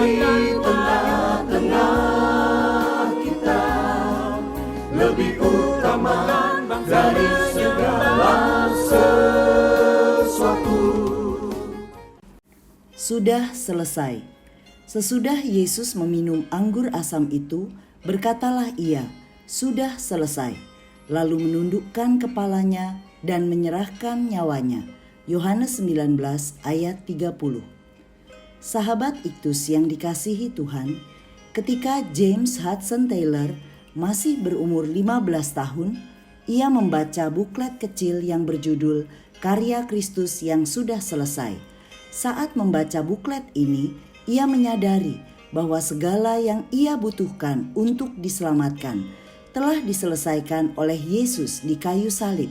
di tengah-tengah kita, lebih utama dari segala sesuatu. Sudah selesai. Sesudah Yesus meminum anggur asam itu, berkatalah ia, "Sudah selesai." Lalu menundukkan kepalanya dan menyerahkan nyawanya. Yohanes 19 ayat 30. Sahabat Iktus yang dikasihi Tuhan, ketika James Hudson Taylor masih berumur 15 tahun, ia membaca buklet kecil yang berjudul Karya Kristus yang Sudah Selesai. Saat membaca buklet ini, ia menyadari bahwa segala yang ia butuhkan untuk diselamatkan telah diselesaikan oleh Yesus di kayu salib.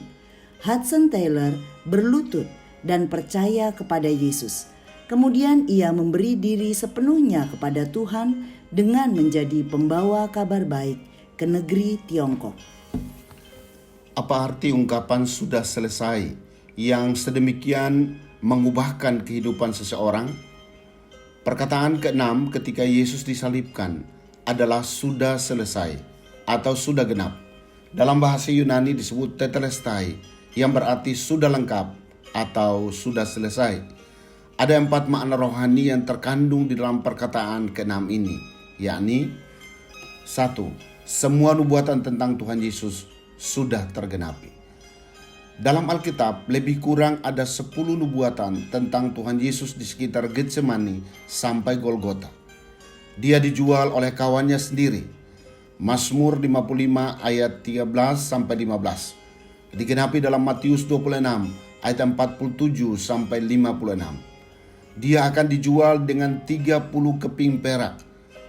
Hudson Taylor berlutut dan percaya kepada Yesus. Kemudian ia memberi diri sepenuhnya kepada Tuhan dengan menjadi pembawa kabar baik ke negeri Tiongkok. Apa arti ungkapan sudah selesai yang sedemikian mengubahkan kehidupan seseorang? Perkataan ke-6 ketika Yesus disalibkan adalah sudah selesai atau sudah genap. Dalam bahasa Yunani disebut tetelestai yang berarti sudah lengkap atau sudah selesai. Ada 4 makna rohani yang terkandung di dalam perkataan ke-6 ini, yakni 1. Semua nubuatan tentang Tuhan Yesus sudah tergenapi. Dalam Alkitab lebih kurang ada 10 nubuatan tentang Tuhan Yesus di sekitar Getsemani sampai Golgota. Dia dijual oleh kawannya sendiri. Mazmur 55 ayat 13 sampai 15. Digenapi dalam Matius 26 ayat 47 sampai 56. Dia akan dijual dengan 30 keping perak.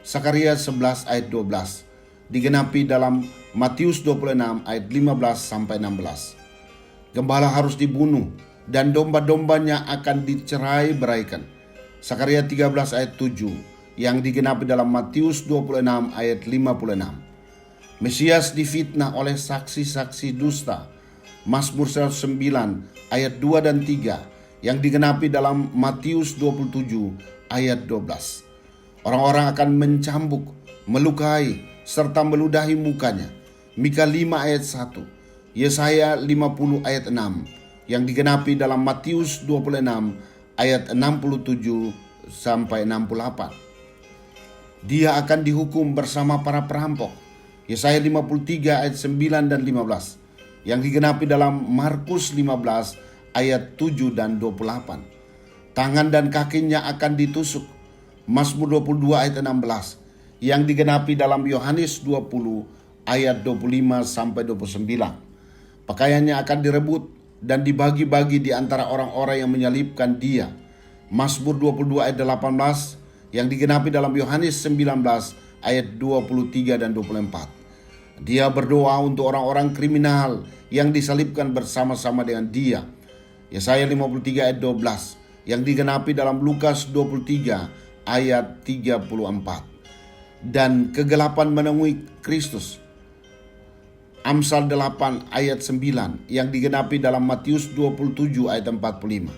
Sakaria 11 ayat 12. Digenapi dalam Matius 26 ayat 15 sampai 16. Gembala harus dibunuh dan domba-dombanya akan dicerai-beraikan. Sakaria 13 ayat 7 yang digenapi dalam Matius 26 ayat 56. Mesias difitnah oleh saksi-saksi dusta. Mazmur 109 ayat 2 dan 3 yang digenapi dalam Matius 27 ayat 12. Orang-orang akan mencambuk, melukai, serta meludahi mukanya. Mika 5 ayat 1, Yesaya 50 ayat 6 yang digenapi dalam Matius 26 ayat 67 sampai 68. Dia akan dihukum bersama para perampok. Yesaya 53 ayat 9 dan 15 yang digenapi dalam Markus 15 ayat 7 dan 28. Tangan dan kakinya akan ditusuk. Mazmur 22 ayat 16 yang digenapi dalam Yohanes 20 ayat 25 sampai 29. Pakaiannya akan direbut dan dibagi-bagi di antara orang-orang yang menyalibkan dia. Mazmur 22 ayat 18 yang digenapi dalam Yohanes 19 ayat 23 dan 24. Dia berdoa untuk orang-orang kriminal yang disalibkan bersama-sama dengan dia. Yesaya 53 ayat 12 yang digenapi dalam Lukas 23 ayat 34. Dan kegelapan menemui Kristus. Amsal 8 ayat 9 yang digenapi dalam Matius 27 ayat 45.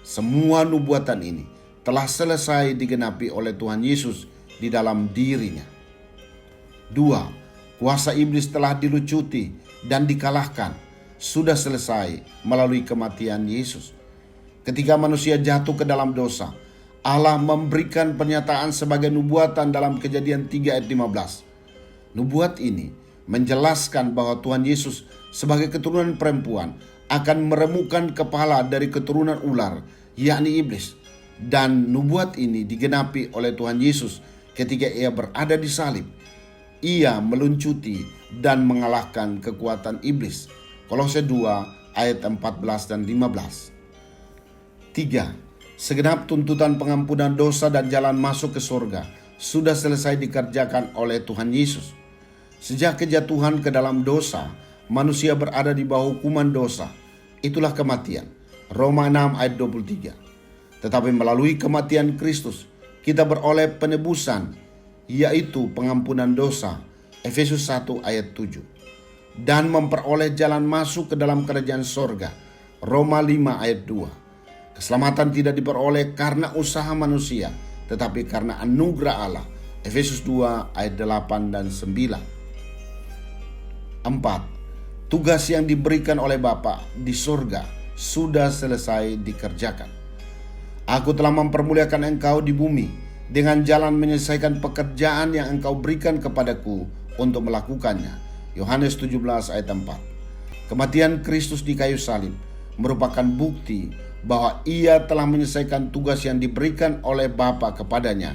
Semua nubuatan ini telah selesai digenapi oleh Tuhan Yesus di dalam dirinya. 2. Kuasa iblis telah dilucuti dan dikalahkan. Sudah selesai melalui kematian Yesus. Ketika manusia jatuh ke dalam dosa, Allah memberikan pernyataan sebagai nubuatan dalam Kejadian 3 ayat 15. Nubuat ini menjelaskan bahwa Tuhan Yesus sebagai keturunan perempuan akan meremukkan kepala dari keturunan ular, yakni iblis. Dan nubuat ini digenapi oleh Tuhan Yesus ketika ia berada di salib. Ia meluncuti dan mengalahkan kekuatan iblis. Kolose 2 ayat 14 dan 15. 3. Segenap tuntutan pengampunan dosa dan jalan masuk ke surga sudah selesai dikerjakan oleh Tuhan Yesus. Sejak kejatuhan ke dalam dosa, manusia berada di bawah hukuman dosa. Itulah kematian. Roma 6 ayat 23. Tetapi melalui kematian Kristus, kita beroleh penebusan, yaitu pengampunan dosa, Efesus 1 ayat 7. Dan memperoleh jalan masuk ke dalam kerajaan sorga, Roma 5 ayat 2. Keselamatan tidak diperoleh karena usaha manusia, tetapi karena anugerah Allah. Efesus 2 ayat 8 dan 9. 4. Tugas yang diberikan oleh Bapa di surga sudah selesai dikerjakan. Aku telah mempermuliakan engkau di bumi dengan jalan menyelesaikan pekerjaan yang engkau berikan kepadaku untuk melakukannya. Yohanes 17 ayat 4. Kematian Kristus di kayu salib merupakan bukti bahwa ia telah menyelesaikan tugas yang diberikan oleh Bapa kepadanya,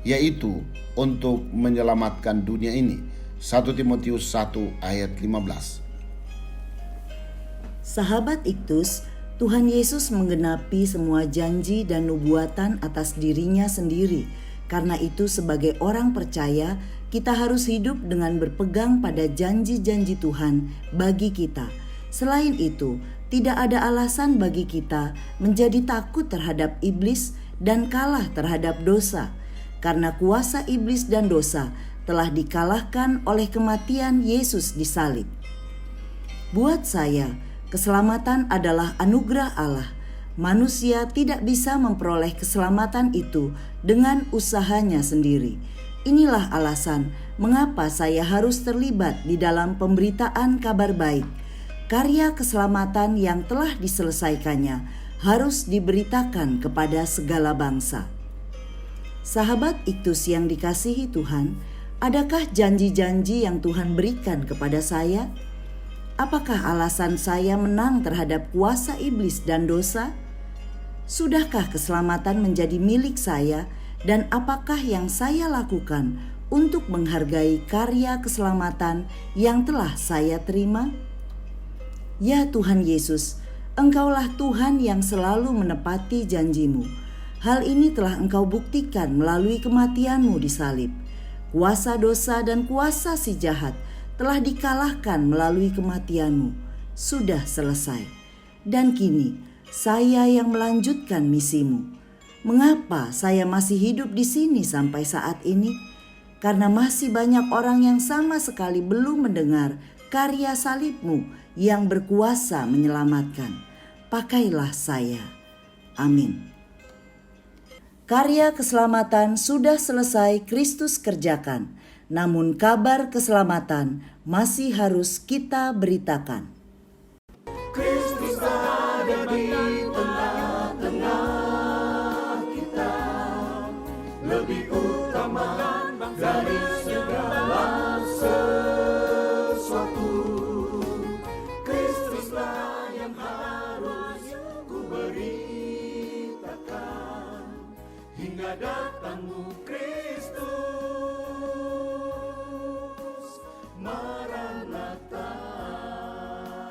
yaitu untuk menyelamatkan dunia ini. 1 Timotius 1 ayat 15. Sahabat Iktus, Tuhan Yesus menggenapi semua janji dan nubuatan atas dirinya sendiri. Karena itu sebagai orang percaya, kita harus hidup dengan berpegang pada janji-janji Tuhan bagi kita. Selain itu, tidak ada alasan bagi kita menjadi takut terhadap iblis dan kalah terhadap dosa. Karena kuasa iblis dan dosa telah dikalahkan oleh kematian Yesus di salib. Buat saya, keselamatan adalah anugerah Allah. Manusia tidak bisa memperoleh keselamatan itu dengan usahanya sendiri. Inilah alasan mengapa saya harus terlibat di dalam pemberitaan kabar baik. Karya keselamatan yang telah diselesaikannya harus diberitakan kepada segala bangsa. Sahabat Iktus yang dikasihi Tuhan, adakah janji-janji yang Tuhan berikan kepada saya? Apakah alasan saya menang terhadap kuasa iblis dan dosa? Sudahkah keselamatan menjadi milik saya, dan apakah yang saya lakukan untuk menghargai karya keselamatan yang telah saya terima? Ya Tuhan Yesus, Engkaulah Tuhan yang selalu menepati janjimu. Hal ini telah Engkau buktikan melalui kematian-Mu di salib. Kuasa dosa dan kuasa si jahat telah dikalahkan melalui kematian-Mu. Sudah selesai. Dan kini, saya yang melanjutkan misi-Mu. Mengapa saya masih hidup di sini sampai saat ini? Karena masih banyak orang yang sama sekali belum mendengar karya salib-Mu yang berkuasa menyelamatkan. Pakailah saya. Amin. Karya keselamatan sudah selesai Kristus kerjakan, namun kabar keselamatan masih harus kita beritakan. Kristus ada di tengah-tengah kita, lebih utama dari segala sesuatu. Kristuslah yang harus ku beritakan hingga datangmu Kristus.